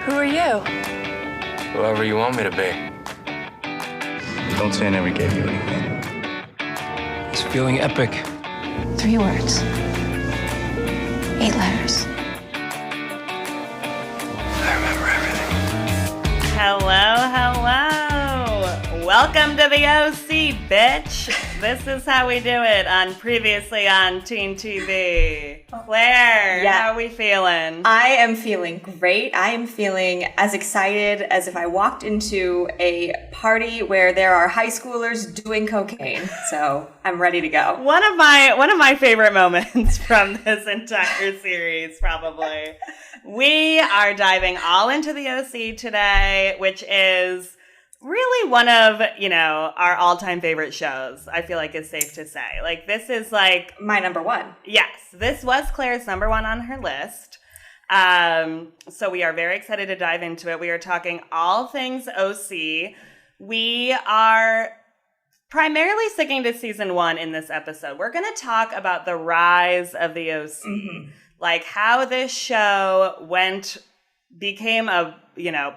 Who are you? Whoever you want me to be. Don't say I never gave you anything. It's feeling epic. 3 words. 8 letters. I remember everything. Hello. Welcome to the OC, bitch. This is how we do it on Previously on Teen TV. Claire, Yeah. how are we feeling? I am feeling great. I am feeling as excited as if I walked into a party where there are high schoolers doing cocaine. So I'm ready to go. One of my favorite moments from this entire series, probably. We are diving all into the OC today, which is really one of, our all-time favorite shows, I feel like it's safe to say. Like, this is like... My number one. Yes, this was Claire's number one on her list. So we are very excited to dive into it. We are talking all things OC. We are primarily sticking to season 1 in this episode. We're going to talk about the rise of the OC. Mm-hmm. Like, how this show became a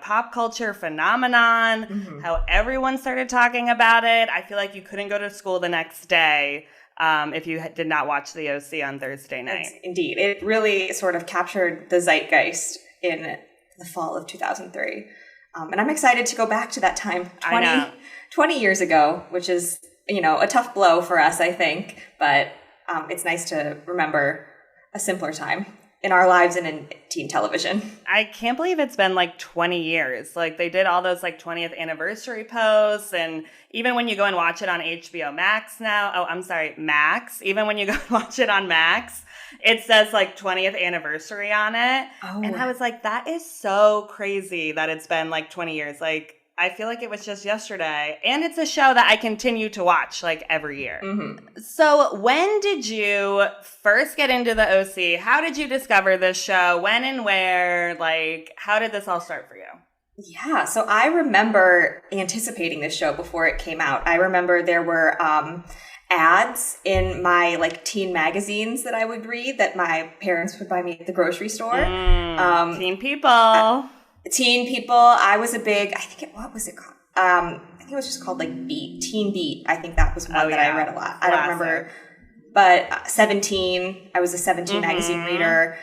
pop culture phenomenon, how everyone started talking about it. I feel like you couldn't go to school the next day if you did not watch the OC on Thursday night. Indeed. It really sort of captured the zeitgeist in the fall of 2003. And I'm excited to go back to that time 20 years ago, which is, a tough blow for us, I think. But it's nice to remember a simpler time in our lives and in teen television. I can't believe it's been like 20 years. Like, they did all those like 20th anniversary posts, and even when you go and watch it on HBO Max now, Max, even when you go and watch it on Max, it says like 20th anniversary on it. Oh. And I was like, that is so crazy that it's been like 20 years. Like, I feel like it was just yesterday. And it's a show that I continue to watch like every year. Mm-hmm. So when did you first get into the OC? How did you discover this show? When and where? Like, how did this all start for you? Yeah, so I remember anticipating this show before it came out. I remember there were ads in my like teen magazines that I would read that my parents would buy me at the grocery store. Teen People. Teen People. I was a big, what was it called? I think it was just called like Beat, Teen Beat. I think that was one that I read a lot. I don't remember. But 17, I was a 17 magazine reader.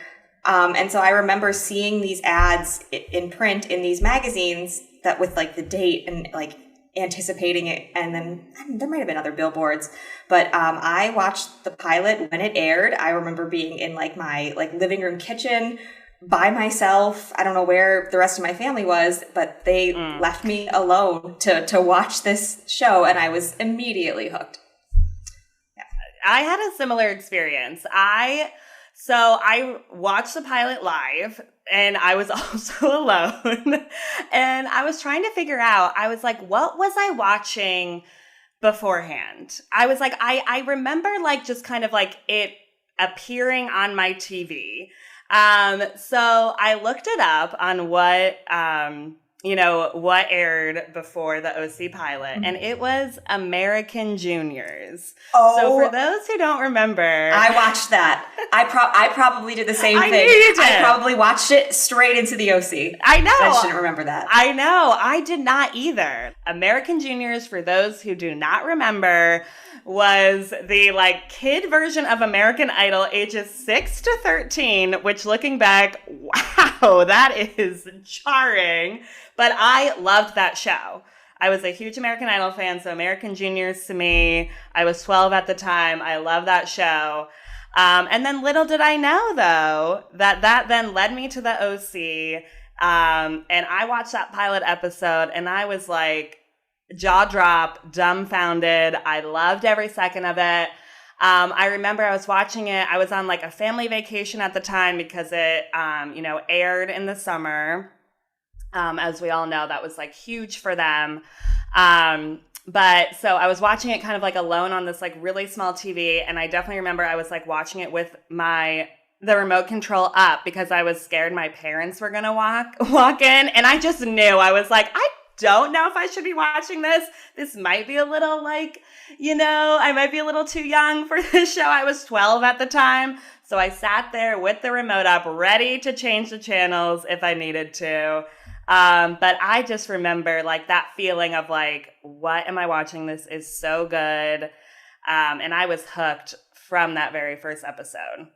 And so I remember seeing these ads in print in these magazines that with like the date and like anticipating it. And then there might have been other billboards, but I watched the pilot when it aired. I remember being in like my like living room kitchen by myself. I don't know where the rest of my family was, but they left me alone to watch this show, and I was immediately hooked. Yeah. I had a similar experience. So I watched the pilot live, and I was also alone, and I was trying to figure out, I was like, what was I watching beforehand? I was like, I remember like just kind of like it appearing on my TV. So I looked it up on what aired before the OC pilot, and it was American Juniors. Oh. So for those who don't remember, I watched that. I probably did the same thing. I knew you did. I probably watched it straight into the OC. I know. I shouldn't remember that. I know. I did not either. American Juniors, for those who do not remember, was the like kid version of American Idol, ages 6 to 13, which looking back, wow, that is jarring. But I loved that show. I was a huge American Idol fan, so American Juniors to me, I was 12 at the time. I love that show. And then little did I know, though, that then led me to the OC. And I watched that pilot episode, and I was like, jaw drop, dumbfounded. I loved every second of it. I remember I was watching it. I was on like a family vacation at the time because it, aired in the summer. As we all know, that was like huge for them. But so I was watching it kind of like alone on this like really small TV. And I definitely remember I was like watching it with the remote control up because I was scared my parents were going to walk in. And I just knew. I was like, don't know if I should be watching this. This might be a little like, I might be a little too young for this show. I was 12 at the time. So I sat there with the remote up, ready to change the channels if I needed to. But I just remember like that feeling of like, what am I watching? This is so good. And I was hooked from that very first episode.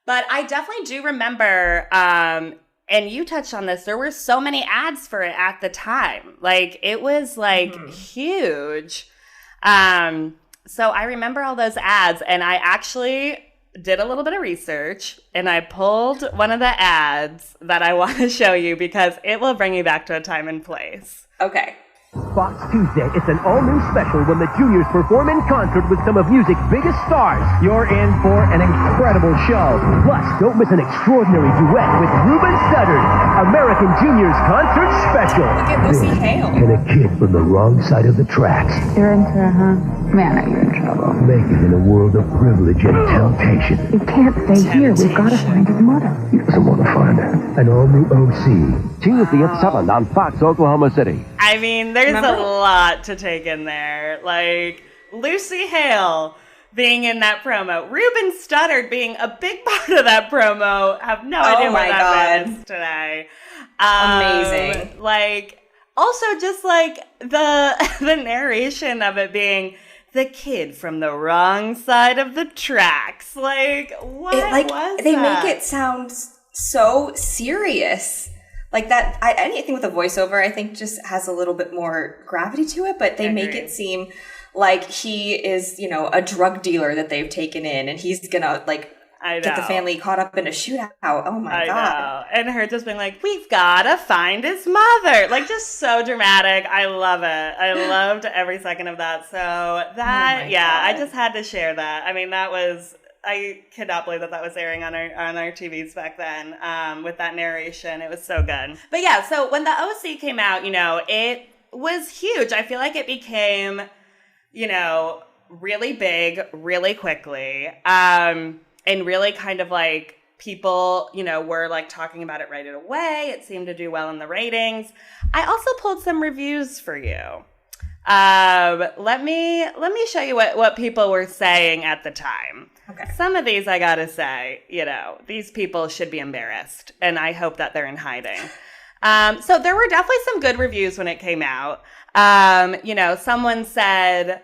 But I definitely do remember, and you touched on this, there were so many ads for it at the time. Like, it was like huge. So I remember all those ads, and I actually did a little bit of research, and I pulled one of the ads that I want to show you because it will bring you back to a time and place. Okay. Fox Tuesday, it's an all-new special when the juniors perform in concert with some of music's biggest stars. You're in for an incredible show. Plus, don't miss an extraordinary duet with Ruben Studdard, American Juniors Concert Special. Look at Lucy Hale. And a kid from the wrong side of the tracks. You're into it, huh? Man, are you in trouble? Make it in a world of privilege and temptation. You can't stay here. We've got to find his mother. He doesn't want to find her. An all-new OC. Tuesday at 7 on Fox Oklahoma City. I mean, there's a lot to take in there. Like, Lucy Hale being in that promo. Ruben Studdard being a big part of that promo. I have no idea what that means today. Amazing. Like, also just like the narration of it being the kid from the wrong side of the tracks. Like, what was they that? make it sound so serious. Like that, anything with a voiceover, I think just has a little bit more gravity to it, but they make it seem like he is, a drug dealer that they've taken in, and he's gonna get the family caught up in a shootout. Oh my God. And her just being like, we've gotta find his mother. Like, just so dramatic. I love it. I loved every second of that. So that, I just had to share that. I mean, I could not believe that was airing on our TVs back then with that narration. It was so good. But yeah, so when the OC came out, it was huge. I feel like it became, really big really quickly. And really kind of like people, were like talking about it right away. It seemed to do well in the ratings. I also pulled some reviews for you. Let me show you what people were saying at the time. Okay. Some of these I gotta say, these people should be embarrassed, and I hope that they're in hiding. So there were definitely some good reviews when it came out. Someone said,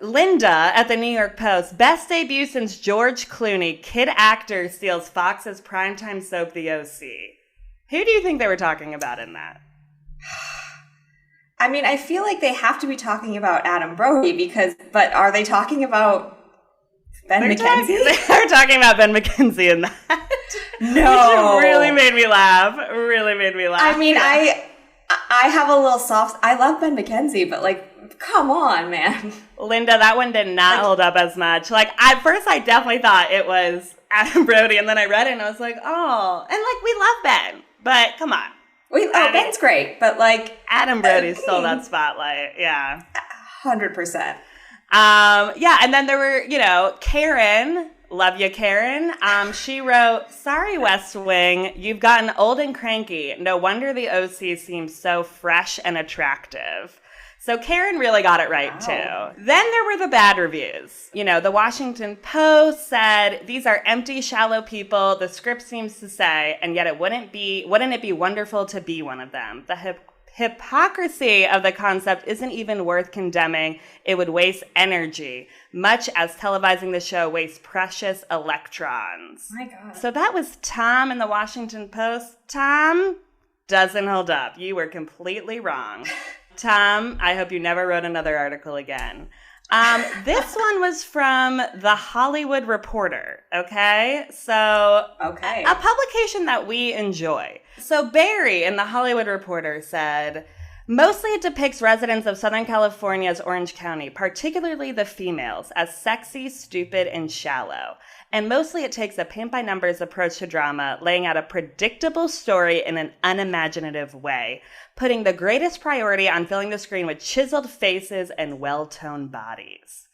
Linda at the New York Post, best debut since George Clooney, kid actor steals Fox's primetime soap, The OC. Who do you think they were talking about in that? I mean, I feel like they have to be talking about Adam Brody but are they talking about Ben McKenzie? They're talking about Ben McKenzie in that. No. Which really made me laugh. Really made me laugh. I mean, I have a little I love Ben McKenzie, but come on, man. Linda, that one did not hold up as much. At first I definitely thought it was Adam Brody, and then I read it and I was like, oh. And we love Ben, but come on. Ben's great, but Adam Brody stole that spotlight. Yeah. 100%. And then there were, Karen, love you, Karen. She wrote, sorry, West Wing, you've gotten old and cranky. No wonder the OC seems so fresh and attractive. So Karen really got it right, too. Then there were the bad reviews. The Washington Post said, these are empty, shallow people, the script seems to say, and yet wouldn't it be wonderful to be one of them? The hypocrisy of the concept isn't even worth condemning. It would waste energy, much as televising the show wastes precious electrons. My God. So that was Tom in the Washington Post. Tom, doesn't hold up. You were completely wrong. Tom, I hope you never wrote another article again. This one was from The Hollywood Reporter, okay? So, okay. A publication that we enjoy. So Barry in The Hollywood Reporter said, mostly it depicts residents of Southern California's Orange County, particularly the females, as sexy, stupid, and shallow. And mostly it takes a paint-by-numbers approach to drama, laying out a predictable story in an unimaginative way, putting the greatest priority on filling the screen with chiseled faces and well-toned bodies.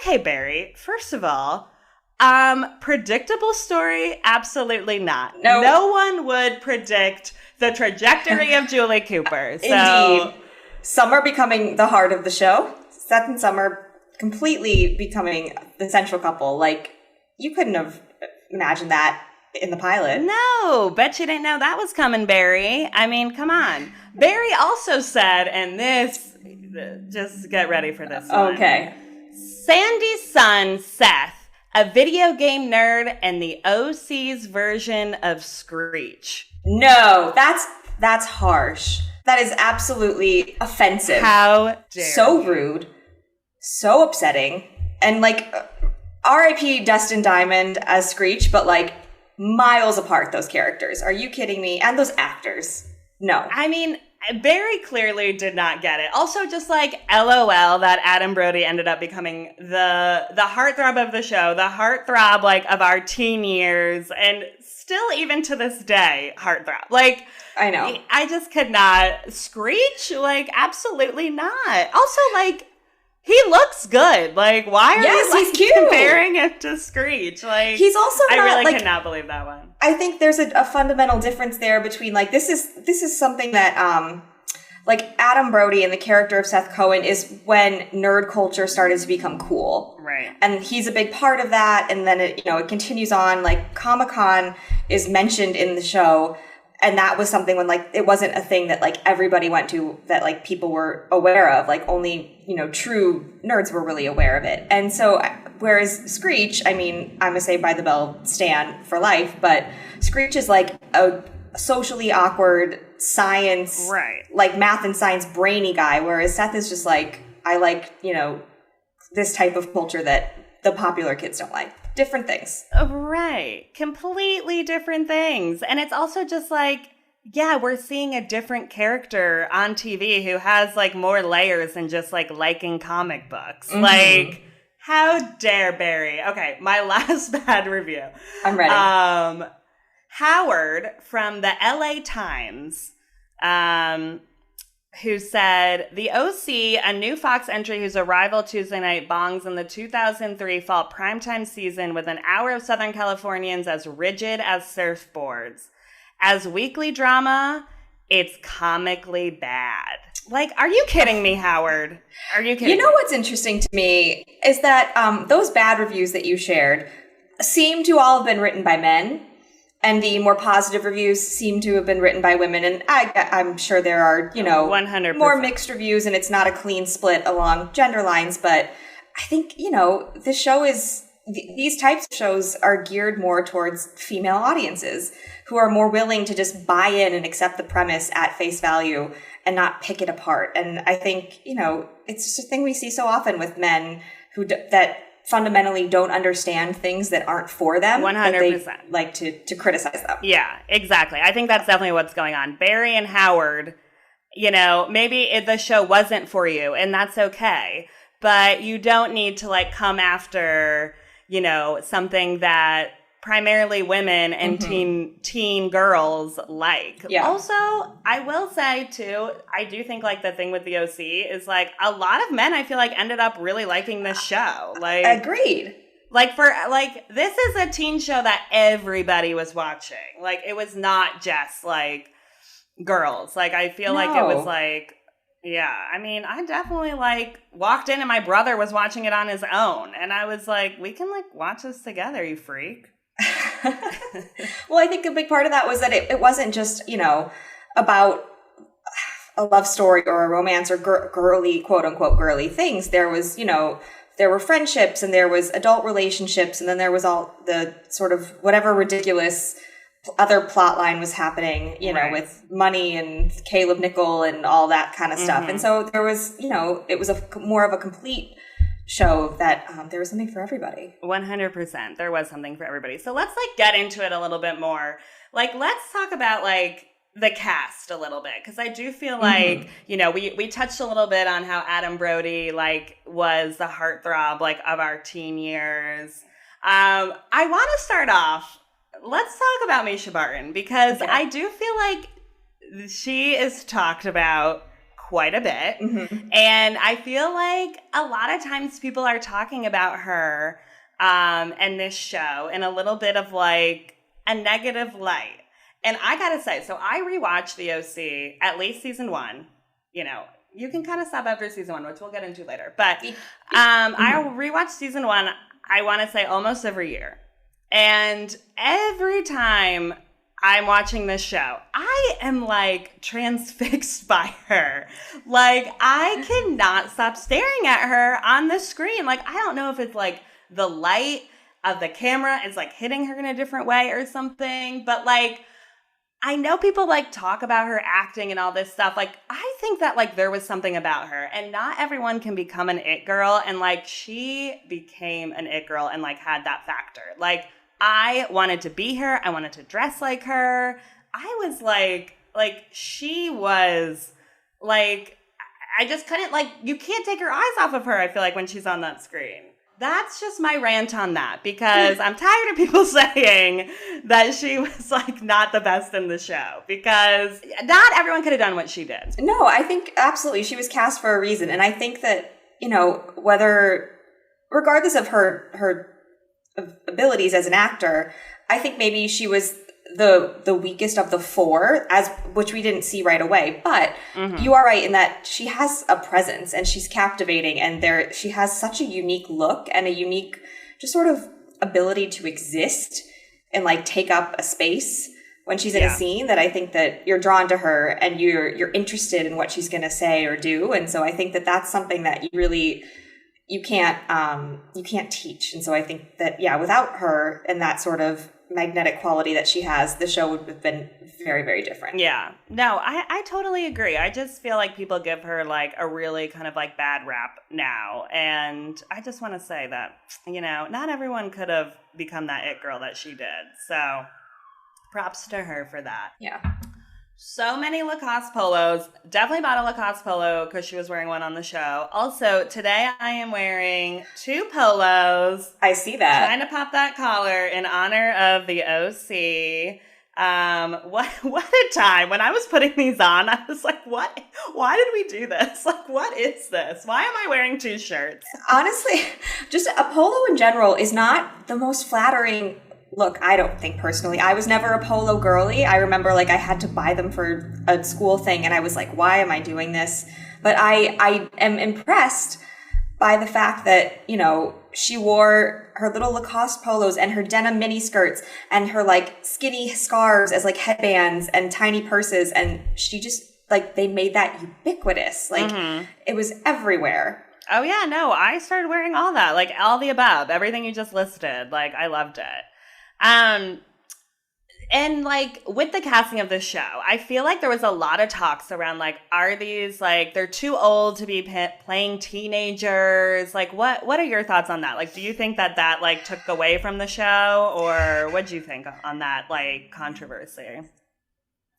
Okay, Barry, first of all, predictable story? Absolutely not. No. No one would predict the trajectory of Julie Cooper. So, indeed. Summer becoming the heart of the show. Seth and Summer completely becoming the central couple. Like, you couldn't have imagined that in the pilot. No, bet you didn't know that was coming, Barry. I mean, come on. Barry also said, and this, just get ready for this one. Okay. Sandy's son, Seth, a video game nerd, and the OC's version of Screech. No, that's harsh. That is absolutely offensive. How dare So you. rude. So upsetting. And like, R.I.P. Dustin Diamond as Screech, but like miles apart, those characters. Are you kidding me? And those actors. No. I mean, Barry clearly did not get it. Also, just like LOL that Adam Brody ended up becoming the heartthrob of the show, the heartthrob like of our teen years, and still even to this day, heartthrob. Like, I know. I just could not. Screech? Like, absolutely not. Also, like, he looks good. Like, why are you like, he's cute. comparing him to Screech? Like, He's also not, I really like, could not believe that one. I think there's a fundamental difference there between like this is something that like Adam Brody and the character of Seth Cohen is when nerd culture started to become cool. Right. And he's a big part of that, and then it continues on. Like Comic-Con is mentioned in the show, and that was something when like it wasn't a thing that like everybody went to, that like people were aware of. Like only true nerds were really aware of it. And so whereas Screech, I mean, I'm a Saved by the Bell stan for life, but Screech is like a socially awkward science, right, like math and science brainy guy, whereas Seth is just like, I like this type of culture that the popular kids don't like. Different things. Right. Completely different things. And it's also just like, yeah, we're seeing a different character on TV who has like more layers than just like liking comic books. Mm-hmm. Like, how dare Barry? Okay, my last bad review. I'm ready. Howard from the LA Times, who said, The OC, a new Fox entry whose arrival Tuesday night bongs in the 2003 fall primetime season with an hour of Southern Californians as rigid as surfboards. As weekly drama, it's comically bad. Like, are you kidding me, Howard? Are you kidding me? What's interesting to me is that those bad reviews that you shared seem to all have been written by men. And the more positive reviews seem to have been written by women. And I'm sure there are, 100%. more mixed reviews, and it's not a clean split along gender lines. But I think, this show is, these types of shows are geared more towards female audiences who are more willing to just buy in and accept the premise at face value and not pick it apart. And I think, it's just a thing we see so often with men who that fundamentally don't understand things that aren't for them. 100%. They like to criticize them. Yeah, exactly. I think that's definitely what's going on. Barry and Howard, maybe the show wasn't for you, and that's okay. But you don't need to like come after, something that primarily women and teen girls like. Yeah. Also, I will say too, I do think like the thing with the OC is like a lot of men I feel like ended up really liking this show. Like, agreed. Like this is a teen show that everybody was watching. Like it was not just like girls. Like I feel like it was like, yeah, I mean, I definitely like walked in and my brother was watching it on his own. And I was like, we can like watch this together, you freak. Well, I think a big part of that was that it wasn't just, about a love story or a romance or girly, quote unquote, girly things. There was, there were friendships and there was adult relationships. And then there was all the sort of whatever ridiculous other plot line was happening, right, with money and Caleb Nickel and all that kind of stuff. And so there was, it was more of a complete show that there was something for everybody. 100%. There was something for everybody. So let's like get into it a little bit more. Like, let's talk about like the cast a little bit. Cause I do feel like, we touched a little bit on how Adam Brody like was the heartthrob like of our teen years. I want to start off, let's talk about Mischa Barton because I do feel like she is talked about quite a bit. And I feel like a lot of times people are talking about her and this show in a little bit of like a negative light. And I gotta say, so I rewatched The OC, at least season 1. You know, you can kind of stop after season 1, which we'll get into later. But I rewatched season 1, I want to say almost every year. And every time I'm watching this show, I am like transfixed by her. Like, I cannot stop staring at her on the screen. Like, I don't know if it's like the light of the camera is like hitting her in a different way or something, but like, I know people like talk about her acting and all this stuff. Like, I think that like there was something about her, and not everyone can become an it girl. And like, she became an it girl and like had that factor. Like, I wanted to be her. I wanted to dress like her. I was like she was like, I just couldn't, like, you can't take your eyes off of her, I feel like, when she's on that screen. That's just my rant on that, because I'm tired of people saying that she was like not the best in the show, because not everyone could have done what she did. No, I think absolutely she was cast for a reason. And I think that, you know, regardless of her abilities as an actor, I think maybe she was the weakest of the 4, which we didn't see right away. But you are right in that she has a presence and she's captivating, and she has such a unique look and a unique just sort of ability to exist and like take up a space when she's in a scene, that I think that you're drawn to her and you're interested in what she's going to say or do. And so I think that that's something that you can't teach. And so I think that, without her and that sort of magnetic quality that she has, the show would have been very, very different. Yeah. No, I totally agree. I just feel like people give her like a really kind of like bad rap now. And I just want to say that, you know, not everyone could have become that it girl that she did. So props to her for that. Yeah. So many Lacoste polos. Definitely bought a Lacoste polo because she was wearing one on the show. Also, today I am wearing 2 polos. I see that. Trying to pop that collar in honor of the OC. What a time. When I was putting these on, I was like, what? Why did we do this? Like, what is this? Why am I wearing 2 shirts? Honestly, just a polo in general is not the most flattering look, I don't think, personally. I was never a polo girly. I remember like I had to buy them for a school thing, and I was like, why am I doing this? But I am impressed by the fact that, you know, she wore her little Lacoste polos and her denim mini skirts and her like skinny scarves as like headbands and tiny purses, and she just like, they made that ubiquitous. Like it was everywhere. Oh yeah, no, I started wearing all that, like all the above, everything you just listed. Like, I loved it. And like with the casting of this show, I feel like there was a lot of talks around like, are these like, they're too old to be playing teenagers? Like, what are your thoughts on that? Like, do you think that like took away from the show, or what do you think on that like controversy?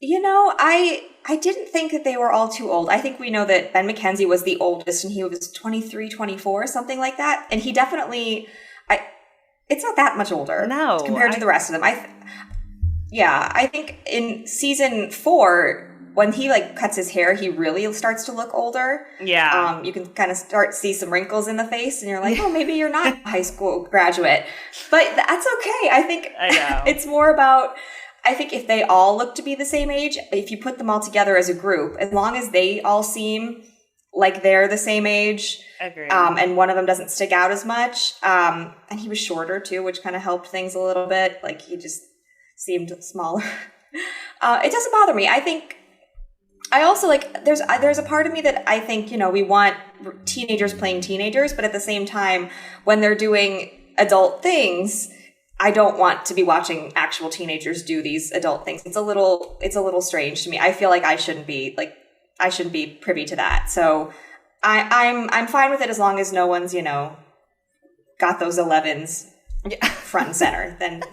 You know, I didn't think that they were all too old. I think we know that Ben McKenzie was the oldest, and he was 23, 24, something like that. And he definitely, it's not that much older compared to the rest of them. I think in season 4, when he like cuts his hair, he really starts to look older. Yeah. You can kind of start to see some wrinkles in the face, and you're like, oh, maybe you're not a high school graduate. But that's okay. I think it's more about, I think if they all look to be the same age, if you put them all together as a group, as long as they all seem like they're the same age, and one of them doesn't stick out as much, and he was shorter too, which kind of helped things a little bit. Like, he just seemed smaller. It doesn't bother me. I think I also like, there's a part of me that I think, you know, we want teenagers playing teenagers, but at the same time, when they're doing adult things, I don't want to be watching actual teenagers do these adult things. It's a little strange to me. I feel like I shouldn't be privy to that. So I'm fine with it as long as no one's, you know, got those 11s front and center. Then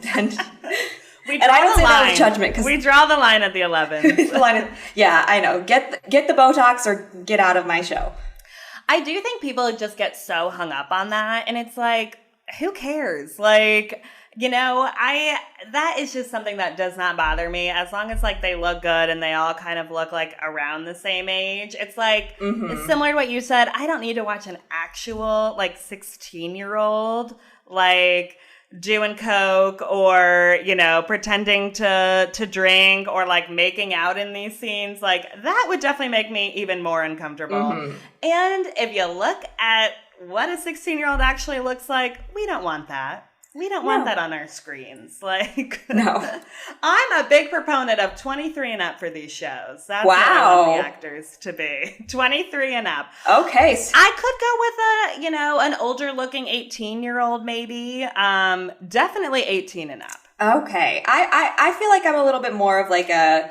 we draw the line. Judgment, because we draw the line at the 11s. Yeah, I know. Get the Botox or get out of my show. I do think people just get so hung up on that, and it's like, who cares? Like, you know, that is just something that does not bother me, as long as like they look good and they all kind of look like around the same age. It's like, it's similar to what you said. I don't need to watch an actual like 16-year-old like doing coke or, you know, pretending to drink or like making out in these scenes, like that would definitely make me even more uncomfortable. And if you look at what a 16-year-old actually looks like, we don't want that. We don't want that on our screens. Like, no. I'm a big proponent of 23 and up for these shows. That's what I want the actors to be. 23 and up. Okay. I could go with an older looking 18-year-old maybe. Definitely 18 and up. Okay. I feel like I'm a little bit more of like a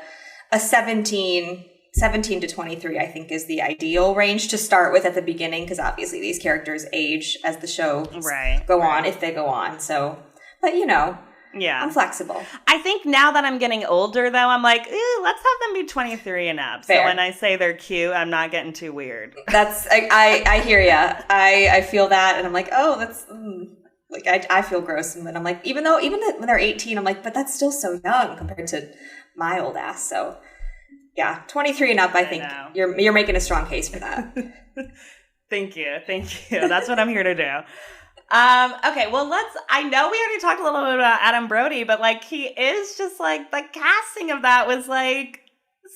17 to 23, I think, is the ideal range to start with at the beginning, because obviously these characters age as the show go on, if they go on. So, but I'm flexible. I think now that I'm getting older, though, I'm like, let's have them be 23 and up. Fair. So when I say they're cute, I'm not getting too weird. That's, I hear ya. I feel that, and I'm like, oh, that's... Like, I feel gross, and then I'm like, even when they're 18, I'm like, but that's still so young compared to my old ass, so... Yeah, 23 and up, I think you're making a strong case for that. Thank you. That's what I'm here to do. Okay, well, I know we already talked a little bit about Adam Brody, but like he is just like, the casting of that was like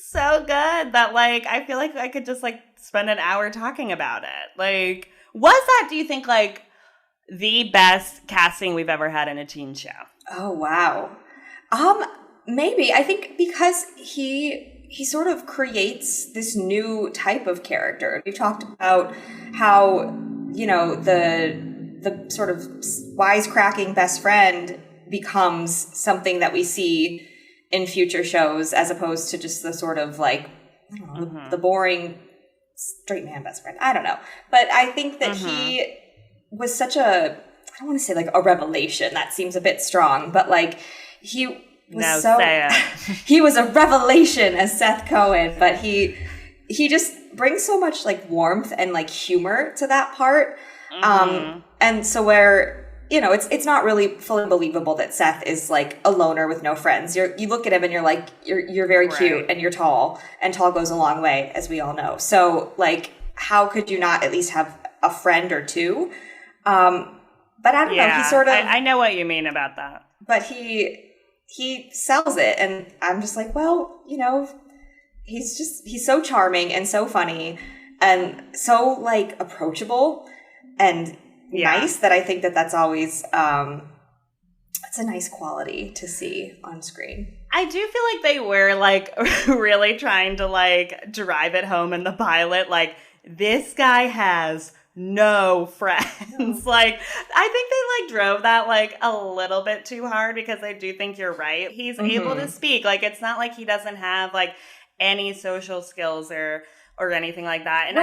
so good that like I feel like I could just like spend an hour talking about it. Like, was that, do you think, like the best casting we've ever had in a teen show? Oh, wow. Maybe. I think because he sort of creates this new type of character. We've talked about how, the sort of wisecracking best friend becomes something that we see in future shows, as opposed to just the sort of like, I don't know, the boring straight man best friend. I don't know. But I think that he was such I don't want to say like a revelation. That seems a bit strong, but like he was a revelation as Seth Cohen, but he just brings so much like warmth and like humor to that part. And so where, it's not really fully believable that Seth is like a loner with no friends. You look at him and you're like, you're very cute and you're tall, and tall goes a long way, as we all know. So like, how could you not at least have a friend or two? But I don't know. He sort of, I know what you mean about that, but he sells it, and I'm just like, well, he's so charming and so funny and so like approachable and nice that I think that's always it's a nice quality to see on screen. I do feel like they were like really trying to like drive it home in the pilot, like this guy has no friends. Like, I think they like drove that like a little bit too hard, because I do think you're right. He's able to speak. Like, it's not like he doesn't have like any social skills or anything like that. And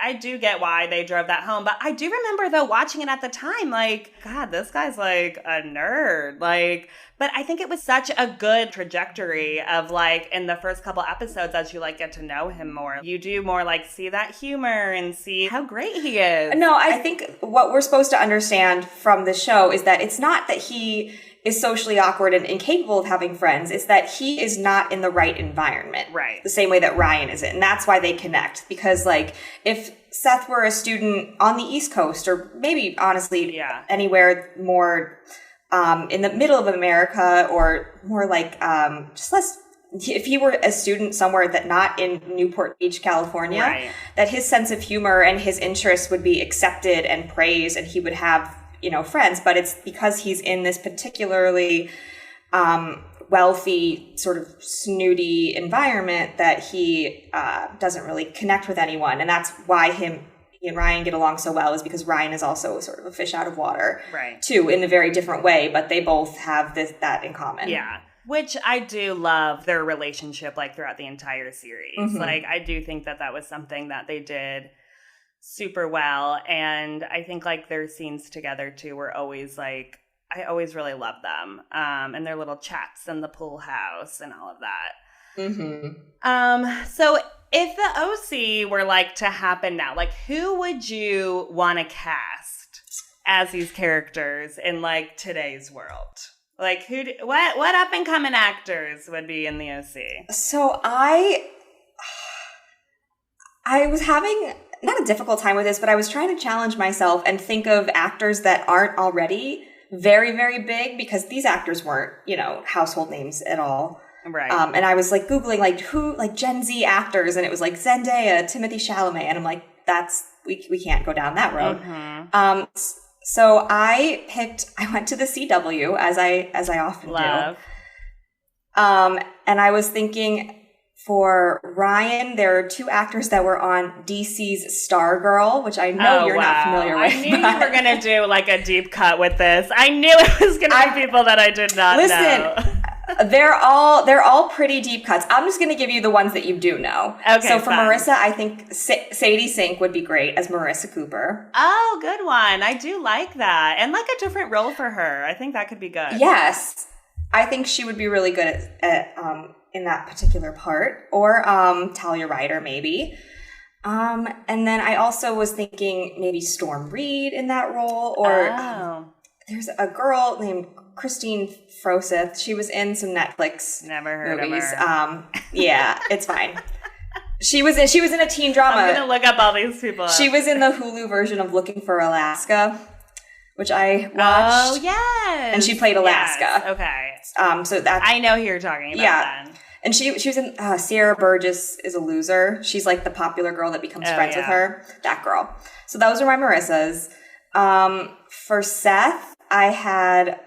I do get why they drove that home. But I do remember, though, watching it at the time, like, God, this guy's like a nerd. Like, but I think it was such a good trajectory of like in the first couple episodes, as you like get to know him more, you do more like see that humor and see how great he is. No, I think what we're supposed to understand from the show is that it's not that he is socially awkward and incapable of having friends. It's that he is not in the right environment. Right. The same way that Ryan isn't. And that's why they connect. Because like if Seth were a student on the East Coast, or maybe honestly anywhere more in the middle of America, or more like just less, if he were a student somewhere that not in Newport Beach, California, that his sense of humor and his interests would be accepted and praised, and he would have friends. But it's because he's in this particularly wealthy, sort of snooty environment that he doesn't really connect with anyone. And that's why he and Ryan get along so well, is because Ryan is also sort of a fish out of water, too, in a very different way. But they both have that in common. Yeah. Which I do love their relationship, like throughout the entire series. Like, I do think that was something that they did super well. And I think like their scenes together too were always like, I always really loved them. And their little chats in the pool house and all of that. So if the OC were like to happen now, like who would you want to cast as these characters in like today's world? Like what up and coming actors would be in the OC? So I was having not a difficult time with this, but I was trying to challenge myself and think of actors that aren't already very, very big because these actors weren't, household names at all. Right. And I was like Googling like Gen Z actors, and it was like Zendaya, Timothée Chalamet, and I'm like, we can't go down that road. Mm-hmm. So I went to the CW as I often Love. do. And I was thinking for Ryan, there are 2 actors that were on DC's Stargirl, which I know you're not familiar with. I knew you were going to do like a deep cut with this. I knew it was going to be people that I did not know. They're all pretty deep cuts. I'm just going to give you the ones that you do know. Okay. So for fine. Marissa, I think Sadie Sink would be great as Marissa Cooper. Oh, good one. I do like that. And like a different role for her. I think that could be good. Yes. I think she would be really good at in that particular part. Or Talia Ryder, maybe. And then I also was thinking maybe Storm Reed in that role. Or there's a girl named Christine Froseth. She was in some Netflix movies. Of her. Yeah, it's fine. She was in a teen drama. I'm gonna look up all these people. She was in the Hulu version of Looking for Alaska, which I watched. Oh yes, and she played Alaska. Yes. Okay. So that I know who you're talking about. Yeah. Then. And she was in Sierra Burgess is a Loser. She's like the popular girl that becomes friends with her. That girl. So those are my Marissas. For Seth, I had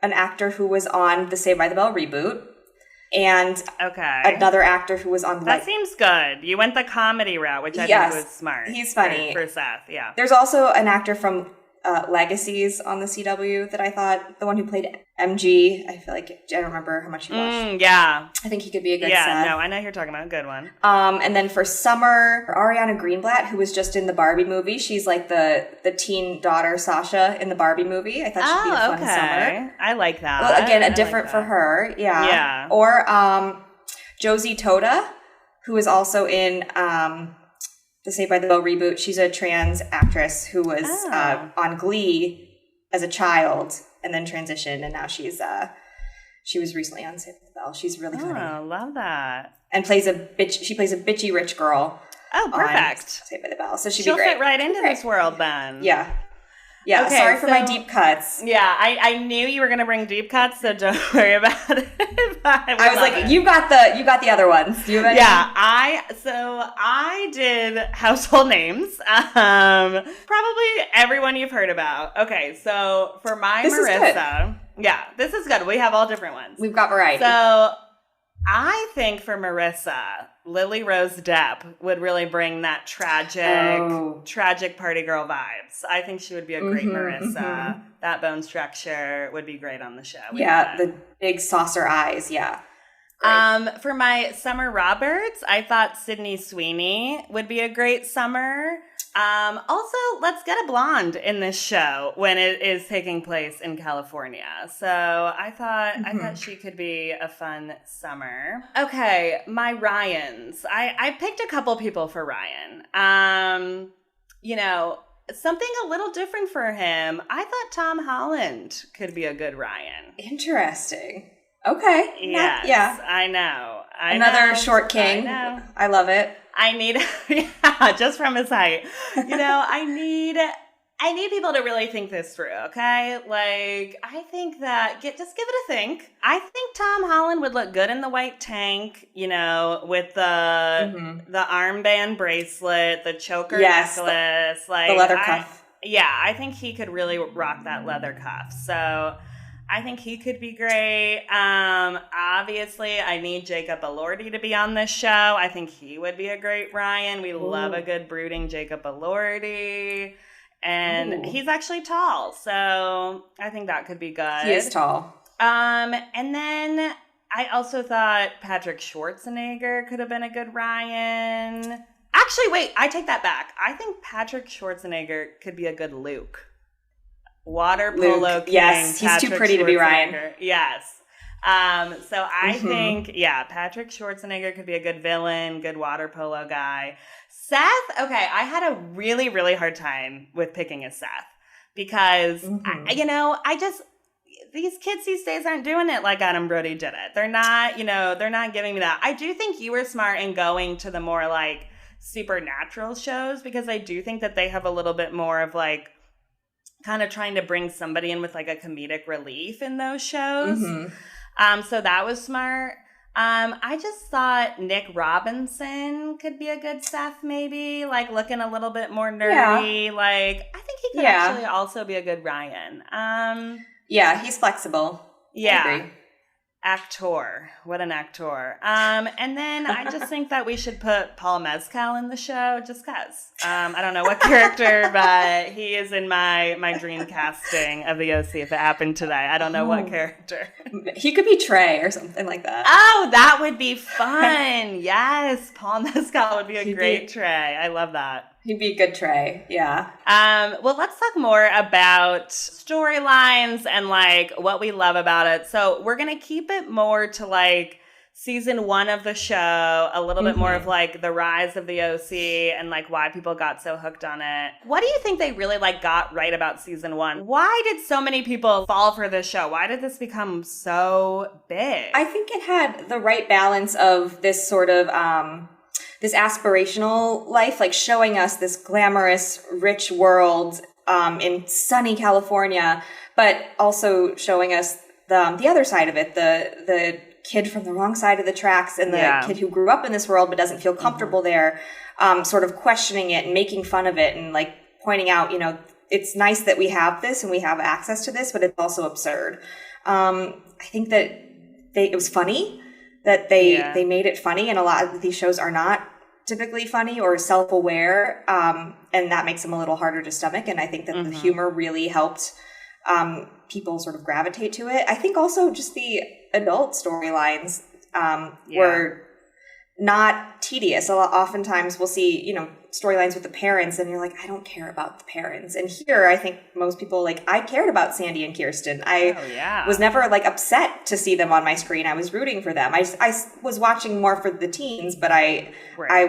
an actor who was on the Saved by the Bell reboot, and another actor who was on. That seems good. You went the comedy route, which I think was smart. He's funny for Seth. Yeah. There's also an actor from Legacies on the CW that I thought, the one who played MG. I feel like I don't remember how much he was. Yeah. I think he could be a good Seth. No, I know who you're talking about. Good one. And then for Summer, Ariana Greenblatt, who was just in the Barbie movie. She's like the teen daughter Sasha in the Barbie movie. I thought she'd be a fun Summer. I like that. Well, again, different for her. Yeah. Yeah. Or Josie Tota, who is also in the Saved by the Bell reboot. She's a trans actress who was on Glee as a child and then transitioned, and now she was recently on Saved by the Bell. She's really funny. Oh, love that. And she plays a bitchy rich girl. Oh, perfect. Saved by the Bell. So she'll be great. Fit right into this world then. Yeah. Yeah, okay, sorry for my deep cuts. Yeah, I knew you were going to bring deep cuts, so don't worry about it. I was like, you got the other ones. Do you have any? Yeah, I did household names. Probably everyone you've heard about. Okay, so for my Marissa, this is good. We have all different ones. We've got variety. So I think for Marissa, Lily Rose Depp would really bring that tragic party girl vibes. I think she would be a great Marissa. Mm-hmm. That bone structure would be great on the show. Yeah, the big saucer eyes. Yeah. Great. For my Summer Roberts, I thought Sydney Sweeney would be a great Summer. Also, let's get a blonde in this show when it is taking place in California. So I thought she could be a fun Summer. Okay, my Ryans. I picked a couple people for Ryan. Something a little different for him. I thought Tom Holland could be a good Ryan. Interesting. Okay. Yes, yeah. I know. Another short king. I love it. I need, just from his height. I need people to really think this through, okay? Like, I think that, just give it a think. I think Tom Holland would look good in the white tank, with the armband bracelet, the choker necklace. The leather cuff. I think he could really rock that leather cuff. So I think he could be great. Obviously, I need Jacob Elordi to be on this show. I think he would be a great Ryan. We love a good brooding Jacob Elordi. And he's actually tall, so I think that could be good. He is tall. And then I also thought Patrick Schwarzenegger could have been a good Ryan. Actually, wait, I take that back. I think Patrick Schwarzenegger could be a good Luke. Water polo king. Yes, he's too pretty to be Ryan. Yes. So I think, Patrick Schwarzenegger could be a good villain, good water polo guy. Seth, okay, I had a really, really hard time with picking a Seth because, these kids these days aren't doing it like Adam Brody did it. They're not giving me that. I do think you were smart in going to the more like supernatural shows because I do think that they have a little bit more of like kind of trying to bring somebody in with like a comedic relief in those shows. So that was smart. I just thought Nick Robinson could be a good Seth, maybe, like looking a little bit more nerdy. Like, I think he could actually also be a good Ryan. Yeah, he's flexible. Yeah. I agree. Actor. What an actor. And then I just think that we should put Paul Mescal in the show just because. I don't know what character, but he is in my dream casting of the OC if it happened today. I don't know what character. He could be Trey or something like that. Oh, that would be fun. Yes, Paul Mescal would be a great Trey. I love that. He'd be a good Trey, yeah. Well, let's talk more about storylines and like what we love about it. So we're gonna keep it more to like season 1 of the show, a little bit more of like the rise of the OC and like why people got so hooked on it. What do you think they really like got right about season 1? Why did so many people fall for this show? Why did this become so big? I think it had the right balance of this sort of this aspirational life, like showing us this glamorous, rich world in sunny California, but also showing us the other side of it, the kid from the wrong side of the tracks and the kid who grew up in this world but doesn't feel comfortable there, sort of questioning it and making fun of it and like pointing out, you know, it's nice that we have this and we have access to this, but it's also absurd. I think that it was funny that they made it funny, and a lot of these shows are not typically funny or self-aware, and that makes them a little harder to stomach. And I think that the humor really helped people sort of gravitate to it. I think also just the adult storylines were not tedious. Oftentimes we'll see, you know, storylines with the parents and you're like, I don't care about the parents. And here I think most people, like, I cared about Sandy and Kirsten. I was never like upset to see them on my screen. I was rooting for them. I was watching more for the teens, but I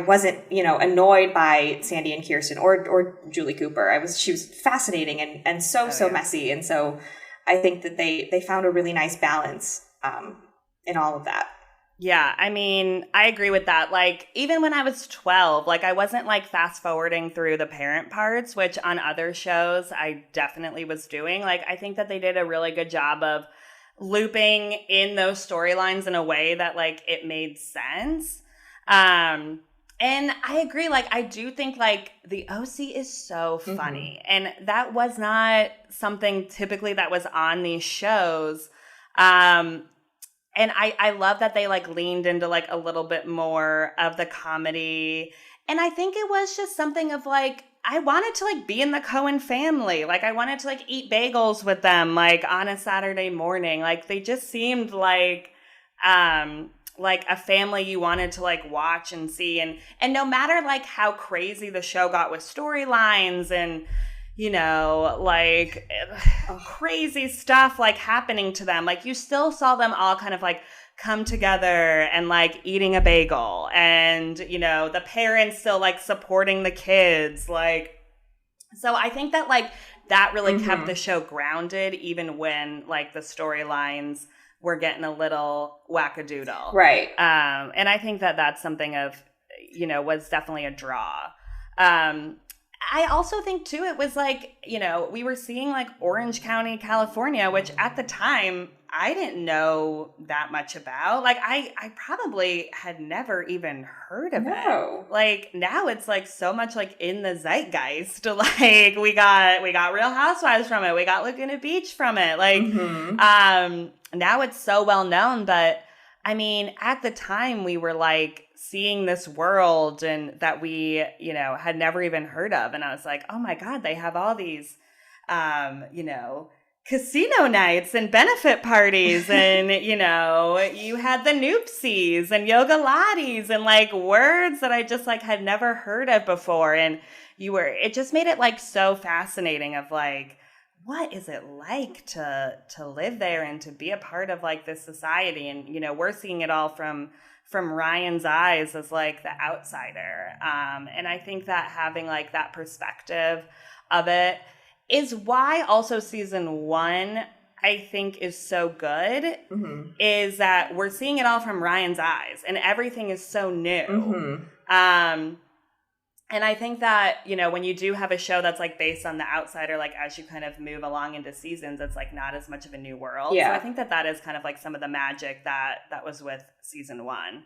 wasn't, you know, annoyed by Sandy and Kirsten or Julie Cooper. She was fascinating and so messy. And so I think that they found a really nice balance in all of that. Yeah, I mean, I agree with that. Like, even when I was 12, like, I wasn't, like, fast-forwarding through the parent parts, which on other shows I definitely was doing. Like, I think that they did a really good job of looping in those storylines in a way that, like, it made sense. And I agree. Like, I do think, like, the OC is so funny. And that was not something typically that was on these shows. And I love that they, like, leaned into, like, a little bit more of the comedy. And I think it was just something of, like, I wanted to, like, be in the Cohen family. Like, I wanted to, like, eat bagels with them, like, on a Saturday morning. Like, they just seemed like a family you wanted to, like, watch and see. And no matter, like, how crazy the show got with storylines and, you know, like crazy stuff like happening to them, like you still saw them all kind of like come together and like eating a bagel and, you know, the parents still like supporting the kids. Like, so I think that like that really kept the show grounded even when like the storylines were getting a little wackadoodle. Right. And I think that that's something of, you know, was definitely a draw. I also think, too, it was like, you know, we were seeing like Orange County, California, which at the time I didn't know that much about. Like, I probably had never even heard of it. Like, now it's like so much like in the zeitgeist. Like, we got Real Housewives from it. We got Laguna Beach from it. Like, now it's so well known. But I mean, at the time we were like, seeing this world and that we, you know, had never even heard of. And I was like, oh my God, they have all these, you know, casino nights and benefit parties. And, you know, you had the Noopsies and Yoga Lattes and like words that I just like had never heard of before. And it just made it like so fascinating of like, what is it like to live there and to be a part of like this society? And, you know, we're seeing it all from Ryan's eyes as like the outsider. And I think that having like that perspective of it is why also season 1, I think is so good, is that we're seeing it all from Ryan's eyes and everything is so new. And I think that, you know, when you do have a show that's like based on The Outsider, like as you kind of move along into seasons, it's like not as much of a new world. Yeah. So I think that that is kind of like some of the magic that was with season 1.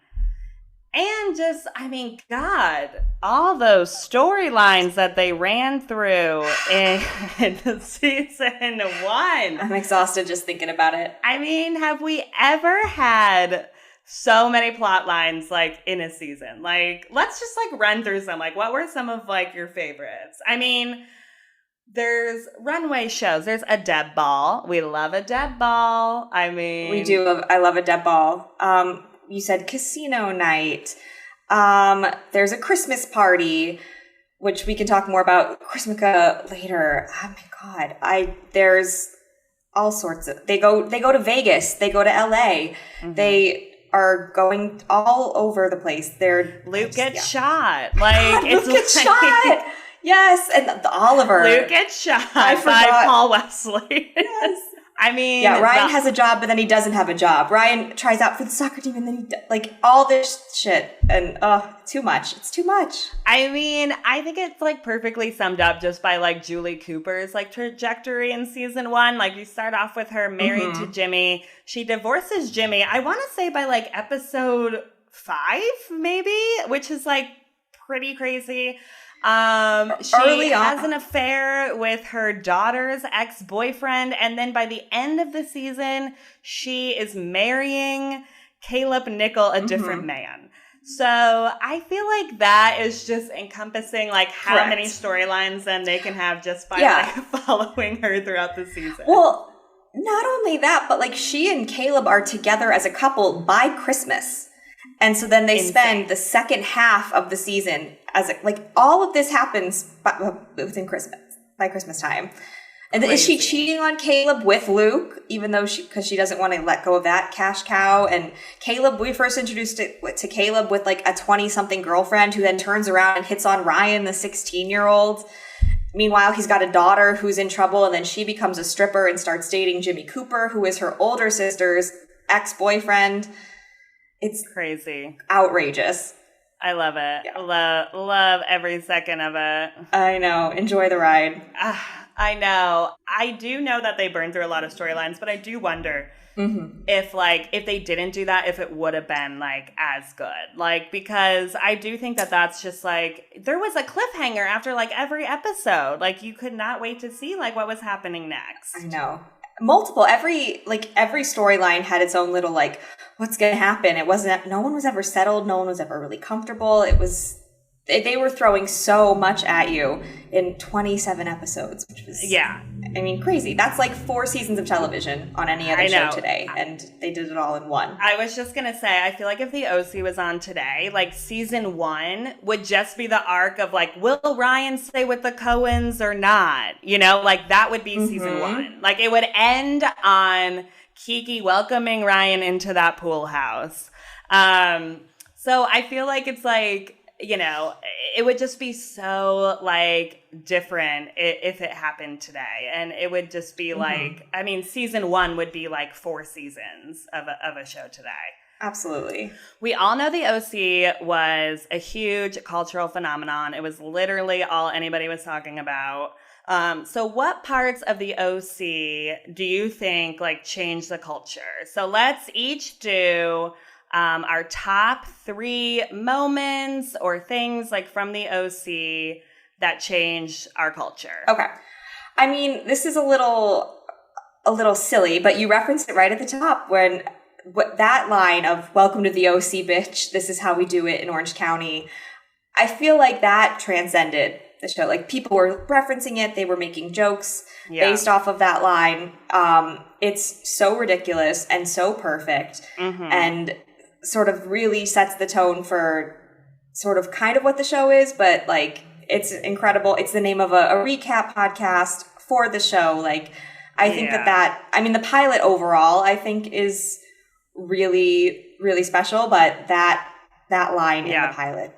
And just, I mean, God, all those storylines that they ran through in season 1. I'm exhausted just thinking about it. I mean, have we ever had so many plot lines like in a season? Like, let's just like run through some. Like, what were some of like your favorites? I mean, there's runway shows. There's a Deb Ball. We love a Deb Ball. I mean, We do. I love a Deb Ball. You said casino night. There's a Christmas party, which we can talk more about Chrismukkah later. Oh my God. There's all sorts of, they go to Vegas. They go to LA. Mm-hmm. They are going all over the place. Luke gets shot. Like, it's Luke gets like, shot. Yes. And the Oliver. Luke gets shot I by forgot. Paul Wesley. Yes. I mean, Yeah, Ryan has a job, but then he doesn't have a job. Ryan tries out for the soccer team, and then like all this shit, and too much. It's too much. I mean, I think it's like perfectly summed up just by like Julie Cooper's like trajectory in season 1. Like you start off with her married to Jimmy. She divorces Jimmy, I want to say by like episode 5, maybe, which is like pretty crazy. She has an affair with her daughter's ex-boyfriend, and then by the end of the season, she is marrying Caleb Nickel, a different man. So I feel like that is just encompassing like how many storylines then they can have just by like following her throughout the season. Well, not only that, but like she and Caleb are together as a couple by Christmas. And so then they spend the second half of the season as like all of this happens within Christmas, by Christmas time. And then is she cheating on Caleb with Luke, even though because she doesn't want to let go of that cash cow? And Caleb, we first introduced it to Caleb with like a 20-something girlfriend who then turns around and hits on Ryan, the 16-year-old. Meanwhile, he's got a daughter who's in trouble, and then she becomes a stripper and starts dating Jimmy Cooper, who is her older sister's ex-boyfriend. It's crazy. Outrageous. I love it. Yeah. Love every second of it. I know. Enjoy the ride. I know. I do know that they burn through a lot of storylines, but I do wonder if they didn't do that, if it would have been like as good. Like, because I do think that that's just like, there was a cliffhanger after like every episode. Like, you could not wait to see like what was happening next. I know. Multiple, every storyline had its own little like, what's going to happen? It wasn't, no one was ever settled. No one was ever really comfortable. It was, they were throwing so much at you in 27 episodes, which was, I mean, crazy. That's like 4 seasons of television on any other show today. And they did it all in one. I was just going to say, I feel like if the OC was on today, like season 1 would just be the arc of like, will Ryan stay with the Cohens or not? You know, like that would be season 1. Like it would end on Kiki welcoming Ryan into that pool house. So I feel like it's like, you know, it would just be so like different if it happened today. And it would just be like, I mean, season 1 would be like 4 seasons of a show today. Absolutely. We all know the OC was a huge cultural phenomenon. It was literally all anybody was talking about. So what parts of the OC do you think like changed the culture? So let's each do our top 3 moments or things like from the OC that changed our culture. Okay. I mean, this is a little silly, but you referenced it right at the top when that line of "Welcome to the OC, bitch. This is how we do it in Orange County." I feel like that transcended the show. Like people were referencing it. They were making jokes based off of that line. It's so ridiculous and so perfect and sort of really sets the tone for sort of kind of what the show is, but like it's incredible. It's the name of a recap podcast for the show. Like I think that I mean the pilot overall I think is really, really special, but that line in the pilot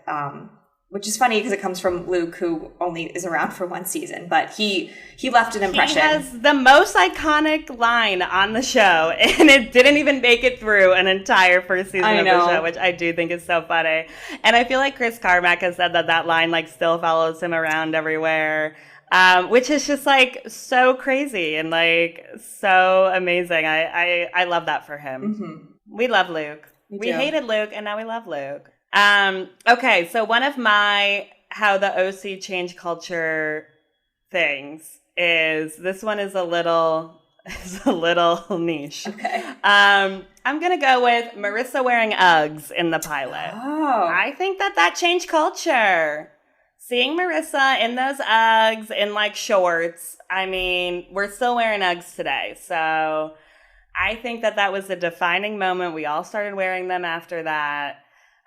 which is funny because it comes from Luke, who only is around for one season, but he left an impression. He has the most iconic line on the show, and it didn't even make it through an entire first season of the show, which I do think is so funny. And I feel like Chris Carmack has said that line like still follows him around everywhere, which is just like so crazy and like so amazing. I love that for him. Mm-hmm. We love Luke. We hated Luke, and now we love Luke. Okay, so one of my how the OC changed culture things is this one is a little niche. Okay. I'm gonna go with Marissa wearing Uggs in the pilot. Oh. I think that changed culture. Seeing Marissa in those Uggs in like shorts. I mean, we're still wearing Uggs today, so I think that was a defining moment. We all started wearing them after that.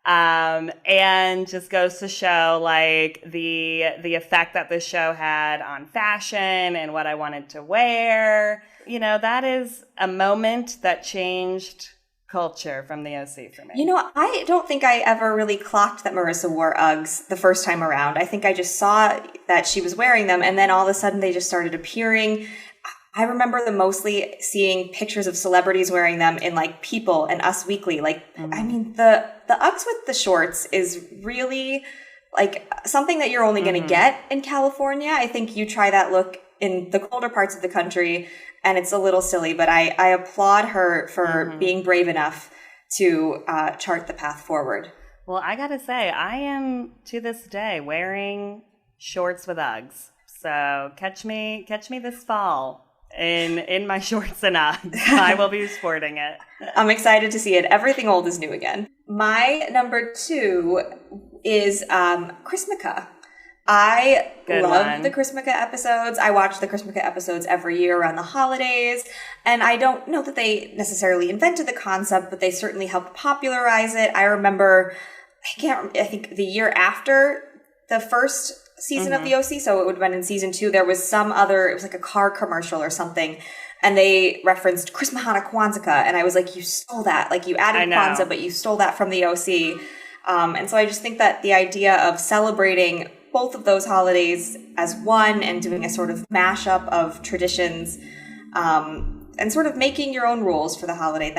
And just goes to show like the effect that this show had on fashion and what I wanted to wear. You know, that is a moment that changed culture from the OC for me. You know, I don't think I ever really clocked that Marissa wore Uggs the first time around. I think I just saw that she was wearing them, and then all of a sudden they just started appearing. I remember them mostly seeing pictures of celebrities wearing them in like People and Us Weekly. Like, I mean, the Uggs with the shorts is really like something that you're only going to get in California. I think you try that look in the colder parts of the country and it's a little silly, but I applaud her for being brave enough to chart the path forward. Well, I got to say, I am to this day wearing shorts with Uggs. So catch me this fall. In my shorts and Uggs. I will be sporting it. I'm excited to see it. Everything old is new again. My number 2 is Chrismukkah. I love the Chrismukkah episodes. I watch the Chrismukkah episodes every year around the holidays. And I don't know that they necessarily invented the concept, but they certainly helped popularize it. I remember, I think the year after the first season of the OC, so it would have been in season 2, there was it was like a car commercial or something, and they referenced Chrismukkah Kwanzaa, and I was like, you stole that. Like, you added Kwanzaa, but you stole that from the OC. And so I just think that the idea of celebrating both of those holidays as one and doing a sort of mashup of traditions, and sort of making your own rules for the holiday,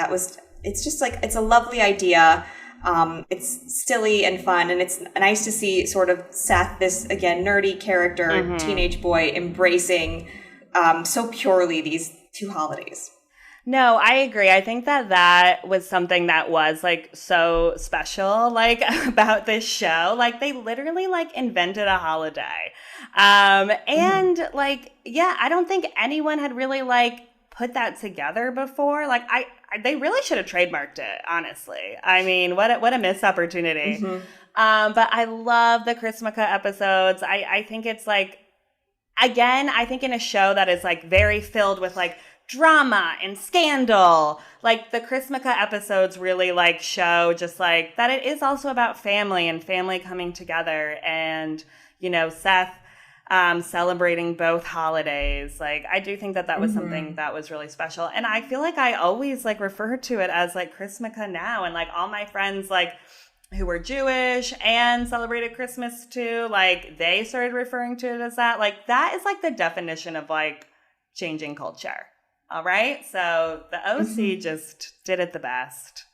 it's just like, it's a lovely idea. It's silly and fun, and it's nice to see sort of Seth, this, again, nerdy character, teenage boy, embracing so purely these two holidays. No, I agree. I think that was something that was like so special, like about this show. Like, they literally like invented a holiday. And like, yeah, I don't think anyone had really like put that together before. Like, they really should have trademarked it, honestly. I mean, what a missed opportunity. But I love the Chrismukkah episodes. I think it's like, again, I think in a show that is like very filled with like drama and scandal, like the Chrismukkah episodes really like show just like that it is also about family and family coming together, and, you know, Seth celebrating both holidays. Like, I do think that was something that was really special. And I feel like I always like refer to it as like Chrismukkah now. And like all my friends like who were Jewish and celebrated Christmas too, like they started referring to it as that. Like, that is like the definition of like changing culture. All right. So the OC just did it the best.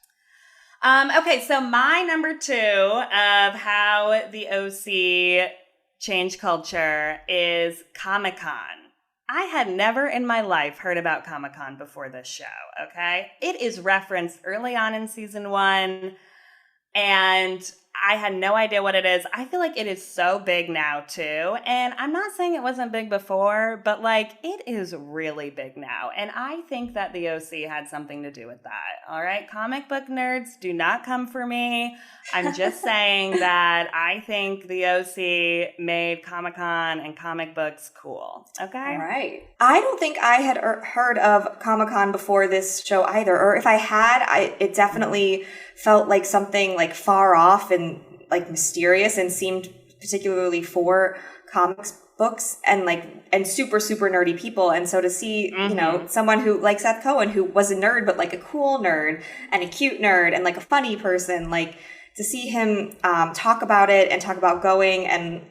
Okay. So my number 2 of how the OC change culture is Comic-Con. I had never in my life heard about Comic-Con before this show, okay? It is referenced early on in season 1, and I had no idea what it is. I feel like it is so big now, too. And I'm not saying it wasn't big before, but, like, it is really big now. And I think that the OC had something to do with that, all right? Comic book nerds, do not come for me. I'm just saying that I think the OC made Comic-Con and comic books cool, okay? All right. I don't think I had heard of Comic-Con before this show either. Or if I had, it definitely felt like something like far off and like mysterious, and seemed particularly for comics books and super, super nerdy people. And so to see, you know, someone who like Seth Cohen, who was a nerd, but like a cool nerd and a cute nerd and like a funny person, like to see him talk about it and talk about going, and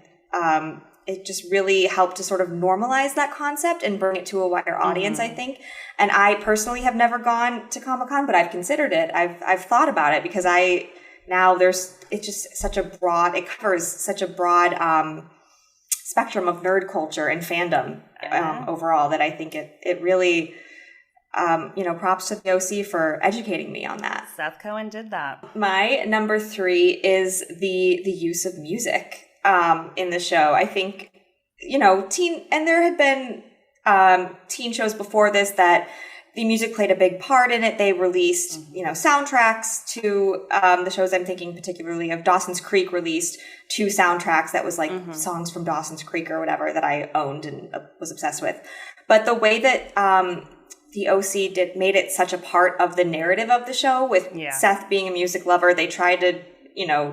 it just really helped to sort of normalize that concept and bring it to a wider audience, I think. And I personally have never gone to Comic-Con, but I've considered it. I've thought about it because it's just such a broad, it covers such a broad spectrum of nerd culture and fandom overall, that I think it really, props to the OC for educating me on that. Seth Cohen did that. My number 3 is the use of music in the show. I think, and there had been teen shows before this that the music played a big part in it. They released, soundtracks to the shows. I'm thinking particularly of Dawson's Creek released 2 soundtracks that was like songs from Dawson's Creek or whatever that I owned and was obsessed with. But the way that the OC made it such a part of the narrative of the show, with Seth being a music lover, they tried to,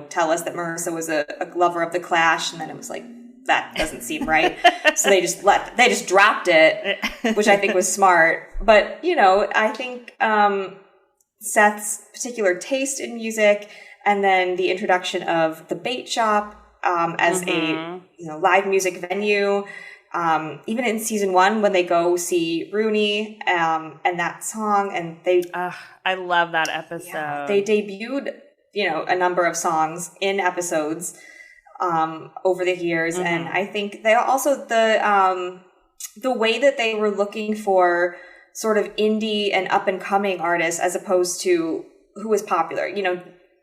tell us that Marissa was a lover of the Clash, and then it was like, that doesn't seem right. So they just dropped it, which I think was smart. But, I think Seth's particular taste in music, and then the introduction of the Bait Shop as a live music venue, even in season 1 when they go see Rooney and that song, and they I love that episode. Yeah, they debuted a number of songs in episodes over the years. And I think they also, the way that they were looking for sort of indie and up and coming artists as opposed to who was popular.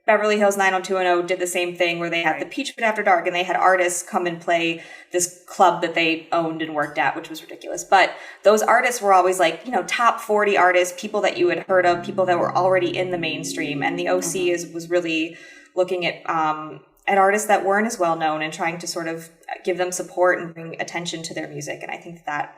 Beverly Hills 90210 did the same thing, where they had the Peach Pit After Dark, and they had artists come and play this club that they owned and worked at, which was ridiculous. But those artists were always like, top 40 artists, people that you had heard of, people that were already in the mainstream. And the OC was really looking at artists that weren't as well known and trying to sort of give them support and bring attention to their music. And I think that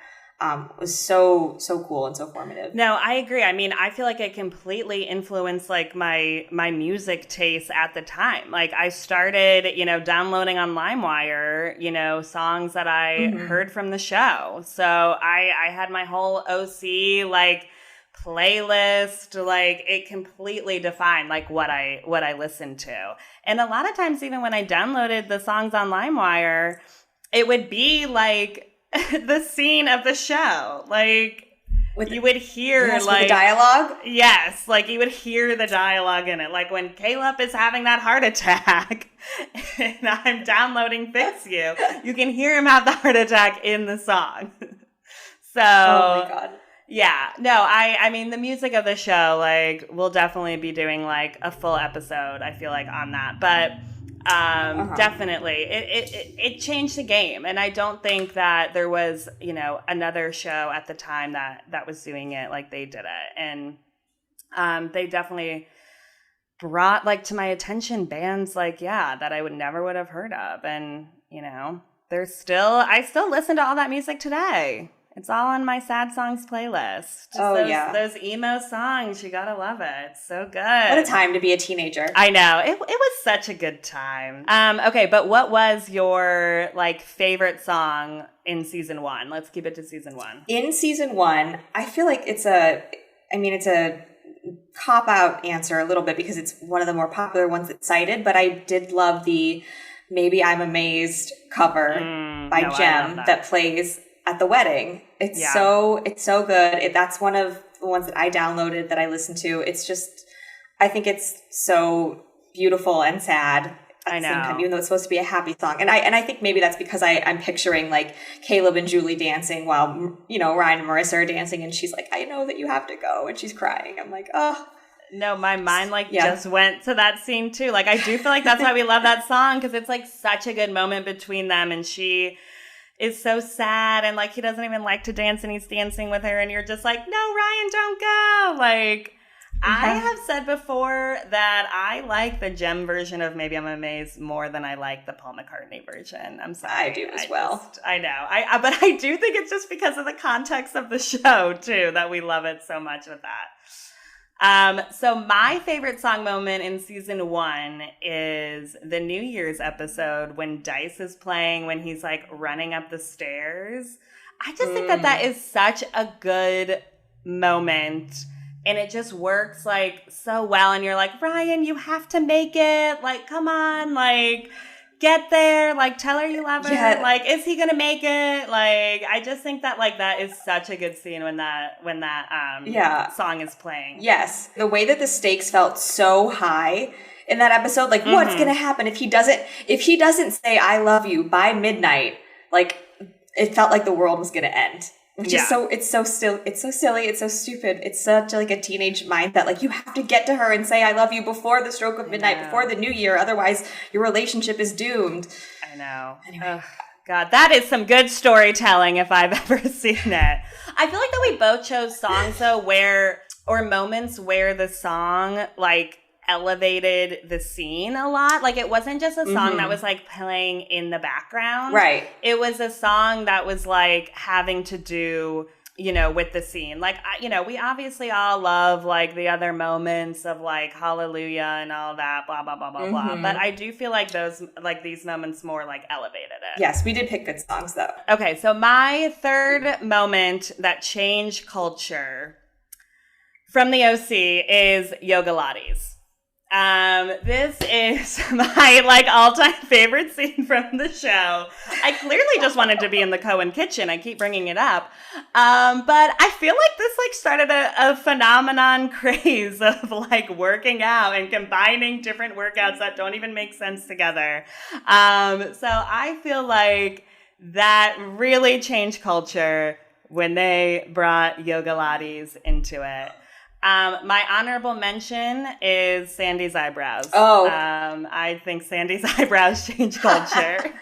was so cool and so formative. No, I agree. I mean, I feel like it completely influenced like my music taste at the time. Like I started, downloading on LimeWire, songs that I heard from the show. So I had my whole OC like playlist, like it completely defined like what I listened to. And a lot of times, even when I downloaded the songs on LimeWire, it would be like the scene of the show, like you would hear like the dialogue. Yes, like you would hear the dialogue in it, like when Caleb is having that heart attack and I'm downloading Fix You, you can hear him have the heart attack in the song. So oh my God. Yeah, no, I mean, the music of the show, like, we'll definitely be doing, like, a full episode, I feel like, on that. But definitely, it changed the game. And I don't think that there was, another show at the time that was doing it like they did it. And they definitely brought, like, to my attention bands, like, that I never would have heard of. And, I still listen to all that music today. It's all on my sad songs playlist. Those emo songs, you gotta love it. It's so good. What a time to be a teenager. I know. It was such a good time. Okay, but what was your like favorite song in season 1? Let's keep it to season 1. In season 1, I feel like it's a cop-out answer a little bit because it's one of the more popular ones that's cited, but I did love the Maybe I'm Amazed cover by Jem that plays at the wedding. It's so good. That's one of the ones that I downloaded that I listened to. It's just, I think it's so beautiful and sad at the same time, even though it's supposed to be a happy song. And I think maybe that's because I'm picturing like Caleb and Julie dancing while, Ryan and Marissa are dancing, and she's like, I know that you have to go, and she's crying. I'm like, oh. No, my mind just went to that scene too. Like I do feel like that's why we love that song, because it's like such a good moment between them, and she is so sad, and like he doesn't even like to dance, and he's dancing with her, and you're just like, no, Ryan, don't go. Like I have said before that I like the Jem version of Maybe I'm Amazed more than I like the Paul McCartney version. I'm sorry. I do as well. I know. But I do think it's just because of the context of the show too that we love it so much with that. So my favorite song moment in season 1 is the New Year's episode when Dice is playing, when he's like running up the stairs. I just think that is such a good moment. And it just works like so well. And you're like, Ryan, you have to make it. Like, come on, like get there. Like, tell her you love her. Yeah. Like, is he gonna make it? Like, I just think that like that is such a good scene when that song is playing. Yes, the way that the stakes felt so high in that episode, like what's gonna happen if he doesn't say I love you by midnight? Like, it felt like the world was gonna end. Which is it's so silly, it's so stupid. It's such like a teenage mindset. Like, you have to get to her and say I love you before the stroke of midnight, before the new year. Otherwise, your relationship is doomed. I know. Anyway. God, that is some good storytelling if I've ever seen it. I feel like that we both chose songs though or moments where the song like elevated the scene a lot. Like, it wasn't just a song that was like playing in the background. Right. It was a song that was like having to do, you know, with the scene. Like, you know, we obviously all love like the other moments of like Hallelujah and all that, blah, blah, blah, blah, blah. But I do feel like these moments more like elevated it. Yes, we did pick good songs though. Okay, so my third moment that changed culture from the OC is Yoga Lattes. This is my like all-time favorite scene from the show. I clearly just wanted to be in the Cohen kitchen. I keep bringing it up. But I feel like this like started a phenomenon craze of like working out and combining different workouts that don't even make sense together. So I feel like that really changed culture when they brought Yoga Lattes into it. My honorable mention is Sandy's eyebrows. I think Sandy's eyebrows changed culture.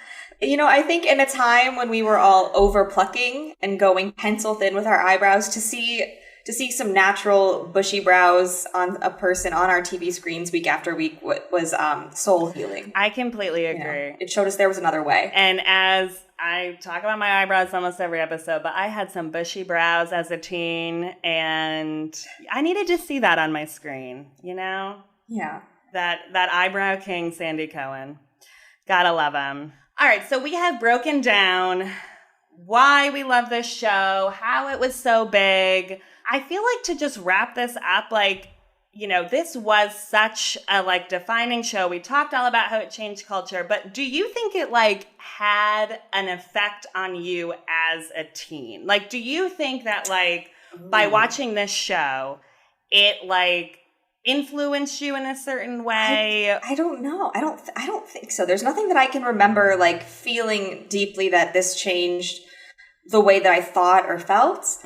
You know, I think in a time when we were all over plucking and going pencil thin with our eyebrows, to see some natural bushy brows on a person on our TV screens week after week was soul healing. I completely agree. You know, it showed us there was another way. And as I talk about my eyebrows almost every episode, but I had some bushy brows as a teen, and I needed to see that on my screen, you know? Yeah. That eyebrow king, Sandy Cohen. Gotta love him. All right, so we have broken down why we love this show, how it was so big. I feel like to just wrap this up, like, you know, this was such a like defining show. We talked all about how it changed culture, but do you think it like had an effect on you as a teen? Like, do you think that like by watching this show, it like influenced you in a certain way? I don't know. I don't think so. There's nothing that I can remember like feeling deeply that this changed the way that I thought or felt.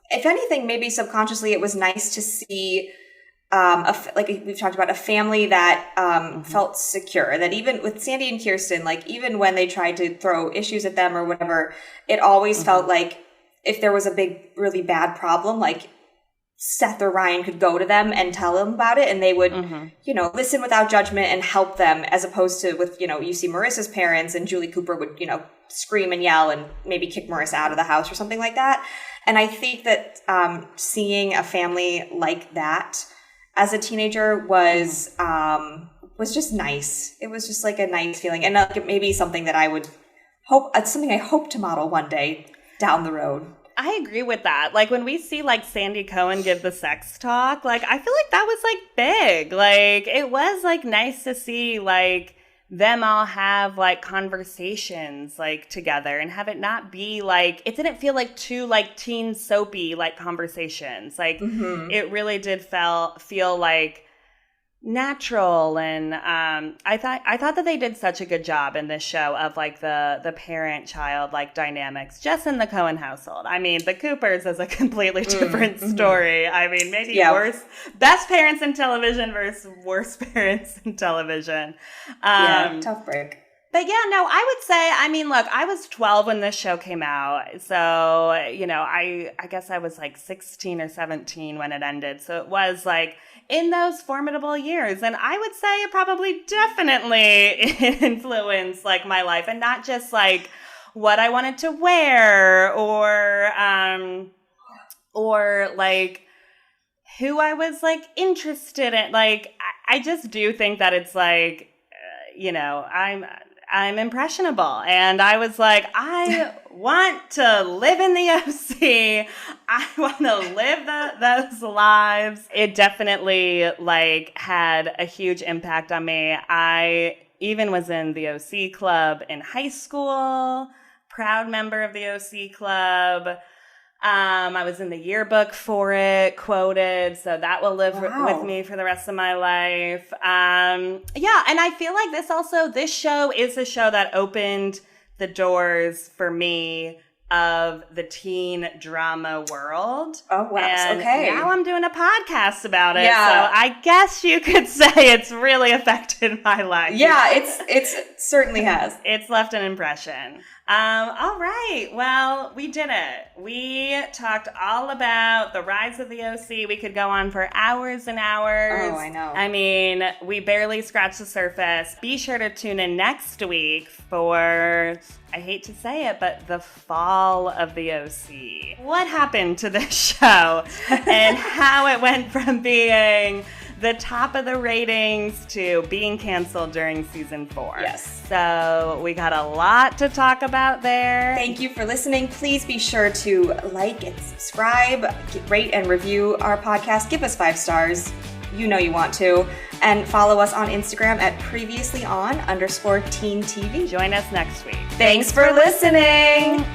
If anything, maybe subconsciously, it was nice to see, like we've talked about, a family that felt secure. That even with Sandy and Kirsten, like even when they tried to throw issues at them or whatever, it always felt like if there was a big, really bad problem, like Seth or Ryan could go to them and tell them about it, and they would, you know, listen without judgment and help them, as opposed to with, you know, you see Marissa's parents and Julie Cooper would, you know, scream and yell and maybe kick Marissa out of the house or something like that. And I think that seeing a family like that as a teenager was just nice. It was just like a nice feeling, and like maybe something that I would hope. It's something I hope to model one day down the road. I agree with that. Like when we see like Sandy Cohen give the sex talk, like I feel like that was like big. Like it was like nice to see like them all have like conversations like together and have it not be like, it didn't feel like too like teen soapy like conversations. Like it really did feel like natural. And I thought that they did such a good job in this show of like the parent child like dynamics just in the Cohen household. I mean, the Coopers is a completely different story. I mean, maybe worse, best parents in television versus worst parents in television. Tough break. But yeah, no, I would say, I mean, look, I was 12 when this show came out. So, you know, I guess I was like 16 or 17 when it ended. So it was like in those formidable years. And I would say it probably definitely influenced like my life, and not just like what I wanted to wear or like who I was like interested in. Like, I just do think that it's like, you know, I'm impressionable. And I was like, I want to live in the OC. I want to live those lives. It definitely like had a huge impact on me. I even was in the OC club in high school, proud member of the OC club. I was in the yearbook for it, quoted, so that will live with me for the rest of my life. Yeah, and I feel like this show is a show that opened the doors for me of the teen drama world. Oh, wow. And okay. now I'm doing a podcast about it. Yeah. So I guess you could say it's really affected my life. Yeah, it certainly has. It's left an impression. All right. Well, we did it. We talked all about the rise of the OC. We could go on for hours and hours. Oh, I know. I mean, we barely scratched the surface. Be sure to tune in next week for, I hate to say it, but the fall of the OC. What happened to this show and how it went from being the top of the ratings to being canceled during season 4. Yes. So we got a lot to talk about there. Thank you for listening. Please be sure to like and subscribe, rate and review our podcast. Give us 5 stars. You know you want to. And follow us on Instagram at previously_on_teen TV. Join us next week. Thanks for listening.